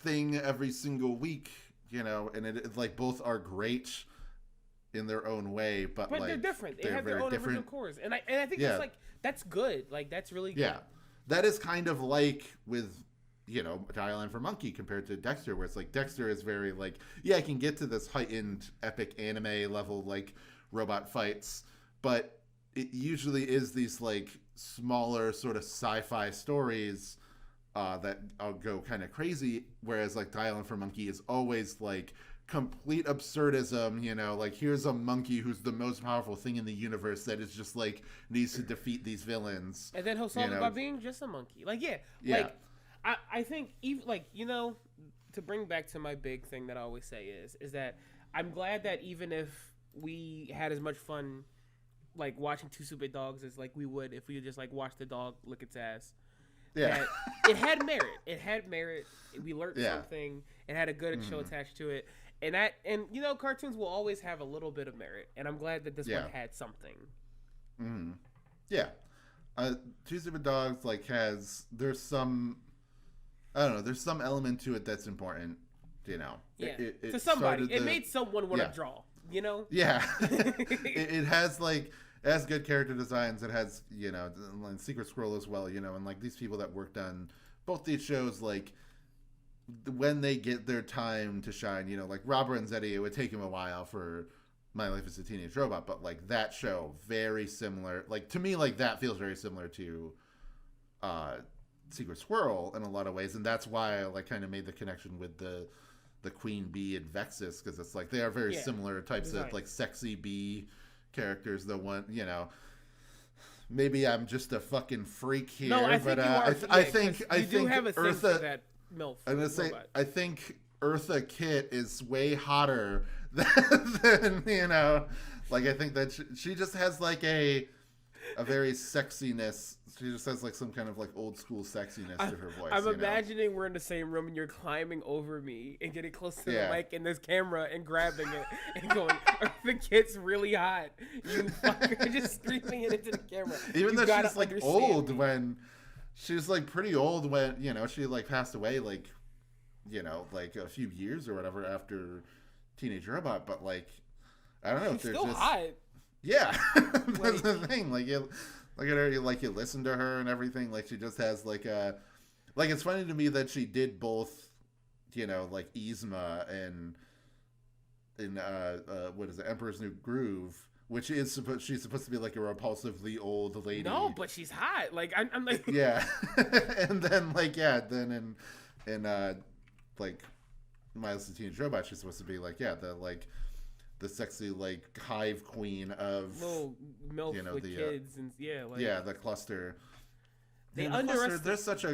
thing every single week, you know, and it like both are great in their own way, but like they're different. They have their own original cores, and I think that's like that's good. Like that's really good. That is kind of like with, you know, Dial M for Monkey compared to Dexter, where it's like Dexter is very like I can get to this heightened epic anime level like robot fights, but it usually is these like smaller sort of sci-fi stories that I'll go kind of crazy, whereas like Dial M for Monkey is always like complete absurdism, you know, like here's a monkey who's the most powerful thing in the universe that is just like needs to defeat these villains, and then he'll solve it by being just a monkey. Like like I think even like, you know, to bring back to my big thing that I always say is that I'm glad that even if we had as much fun like watching Two Stupid Dogs as like we would if we just like watched the dog lick its ass. It had merit. We learned something. It had a good show attached to it, and you know, cartoons will always have a little bit of merit, and I'm glad that this one had something. Two Stupid Dogs like there's some element to it that's important, you know. To somebody, it made someone want to draw, you know. It has like. It has good character designs. It has, you know, like Secret Squirrel as well, you know, and like these people that worked on both these shows, like when they get their time to shine, you know, like Rob Renzetti, it would take him a while for My Life as a Teenage Robot, but like that show, very similar. Like to me, like that feels very similar to Secret Squirrel in a lot of ways, and that's why I like kind of made the connection with the Queen Bee and Vexus, because it's like they are very similar types of like sexy bee characters. The one, you know, maybe I'm just a fucking freak here, but I think Eartha, that MILF. I'm gonna say I think Eartha Kitt is way hotter than you know, like I think that she just has like a a very sexiness. She just has like some kind of like old school sexiness to her voice. I'm imagining we're in the same room and you're climbing over me and getting close to the mic and this camera and grabbing it and going, the kid's really hot. You fucker, just screaming it into the camera. Even though she's like old when she's like pretty old when, you know, she like passed away like, you know, like a few years or whatever after Teenage Robot, but like, I don't know. She's still hot. Yeah, that's the thing. Like you look at her, you listen to her and everything. Like she just has like a, like it's funny to me that she did both, you know, like Yzma and in what is it, Emperor's New Groove, which is she's supposed to be like a repulsively old lady. No, but she's hot. Like I'm like yeah, and then like then in like Miles the Teenage Robot, she's supposed to be like the sexy like hive queen of little milk, you know, with the kids and the cluster. They underestimate. There's such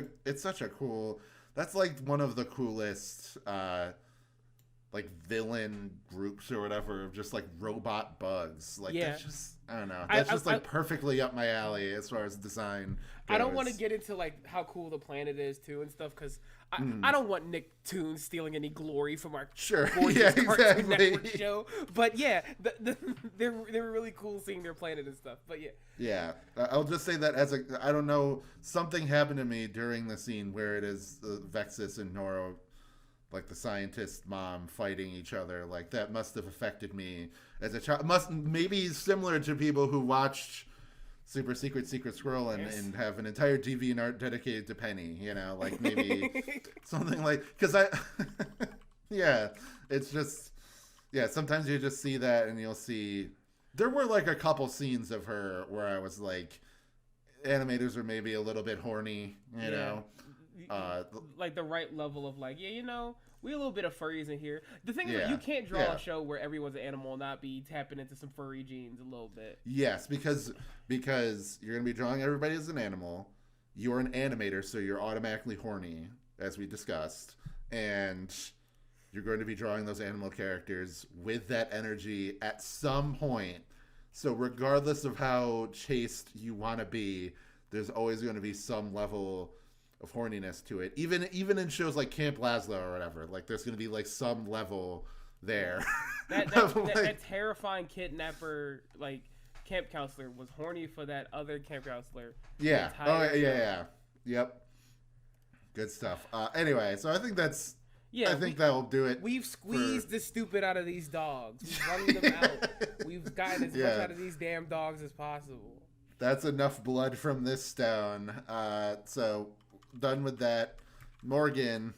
a cool. That's like one of the coolest like villain groups or whatever of just like robot bugs. Like that's just I don't know. That's just perfectly up my alley as far as design goes. I don't want to get into like how cool the planet is too and stuff because I don't want Nicktoons stealing any glory from our gorgeous Cartoon Network show. But yeah, they're really cool seeing their planet and stuff. But yeah, I'll just say that as I don't know, something happened to me during the scene where it is Vexus and Noro, like the scientist mom, fighting each other. Like that must have affected me as a child. Maybe similar to people who watched Super Secret Squirrel and have an entire DeviantArt dedicated to Penny, you know, like maybe something like, because it's just, sometimes you just see that and you'll see, there were like a couple scenes of her where I was like, animators are maybe a little bit horny, you know. Like the right level of like, you know, we a little bit of furries in here. The thing is that you can't draw a show where everyone's an animal and not be tapping into some furry genes a little bit. Yes, because you're going to be drawing everybody as an animal. You're an animator, so you're automatically horny, as we discussed. And you're going to be drawing those animal characters with that energy at some point. So regardless of how chaste you want to be, there's always going to be some level of horniness to it, even in shows like Camp Lazlo or whatever. Like there's gonna be like some level there. That terrifying kidnapper, like camp counselor, was horny for that other camp counselor. Yeah. Yep. Good stuff. Anyway, so I think that's. Yeah, I think that'll do it. We've squeezed the stupid out of these dogs. We've run them out. We've gotten as much out of these damn dogs as possible. That's enough blood from this stone. So. Done with that. Morgan,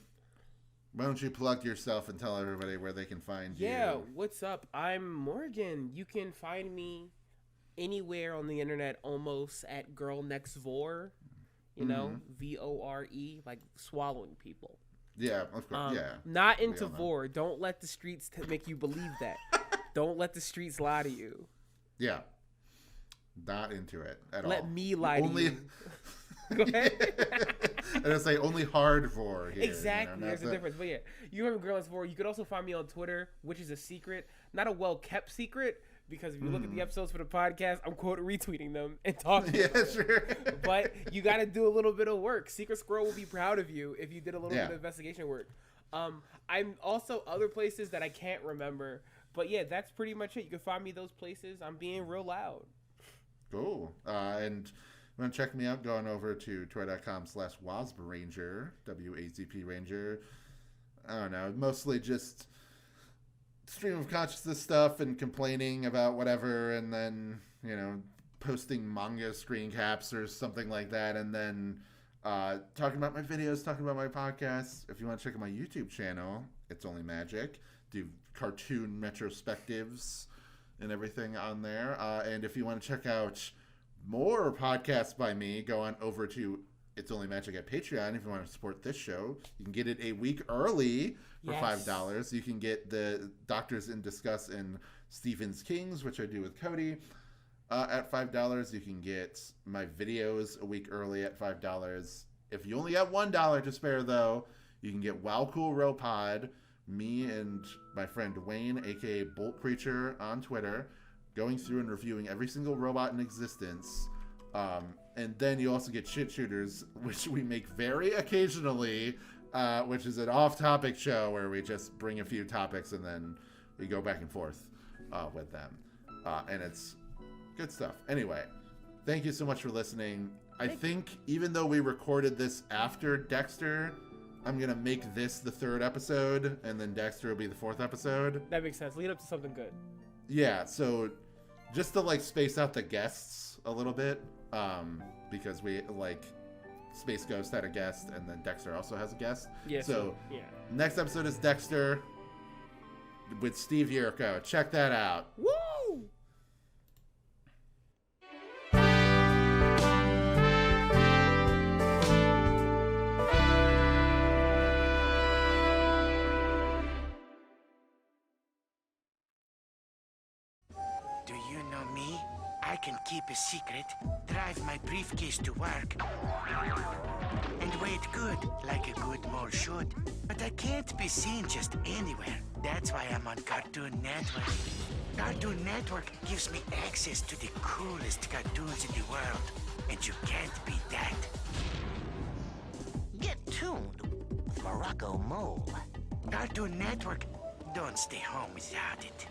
why don't you plug yourself and tell everybody where they can find you? Yeah, what's up? I'm Morgan. You can find me anywhere on the internet almost at Girl Next Vor. You know, Vore, like swallowing people. Yeah, of course. Not into Vor. Don't let the streets make you believe that. Don't let the streets lie to you. Yeah. Not into it at all. Let me lie to you. Go ahead. And it's like only hard for here. Exactly. You know, there's a difference. But yeah, you have a Girl Next Vor. You could also find me on Twitter, which is a secret, not a well-kept secret, because if you look at the episodes for the podcast, I'm quote retweeting them and talking. Yeah, sure. But you got to do a little bit of work. Secret Squirrel will be proud of you if you did a little bit of investigation work. I'm also other places that I can't remember. But yeah, that's pretty much it. You can find me those places. I'm being real loud. Cool. And you want to check me out, going over to twitter.com/WazpRanger, WAZP Ranger. I don't know, mostly just stream of consciousness stuff and complaining about whatever, and then, you know, posting manga screen caps or something like that, and then talking about my videos, talking about my podcasts. If you want to check out my YouTube channel, It's Only Magic, do cartoon retrospectives and everything on there. And if you want to check out more podcasts by me, go on over to It's Only Magic at Patreon. If you want to support this show, you can get it a week early for $5. You can get the Doctors in Discuss and Stephen's Kings, which I do with Cody, at $5. You can get my videos a week early at $5. If you only have $1 to spare, though, you can get Wow Cool Row Pod, me and my friend Wayne, a.k.a. Bolt Preacher, on Twitter, going through and reviewing every single robot in existence And then you also get Shit Shooters, which we make very occasionally, which is an off-topic show where we just bring a few topics and then we go back and forth with them. And it's good stuff. Anyway, thank you so much for listening. I think even though we recorded this after Dexter, I'm going to make this the 3rd episode, and then Dexter will be the 4th episode. That makes sense. Lead up to something good. Yeah, so just to, like, space out the guests a little bit, because we, like, Space Ghost had a guest, and then Dexter also has a guest. Yeah, so yeah. Next episode is Dexter with Steve Yurko. Check that out. Woo! Do you know me? I can keep a secret, drive my briefcase to work, and wait good, like a good mole should. But I can't be seen just anywhere. That's why I'm on Cartoon Network. Cartoon Network gives me access to the coolest cartoons in the world, and you can't beat that. Get tuned, Morocco Mole. Cartoon Network, don't stay home without it.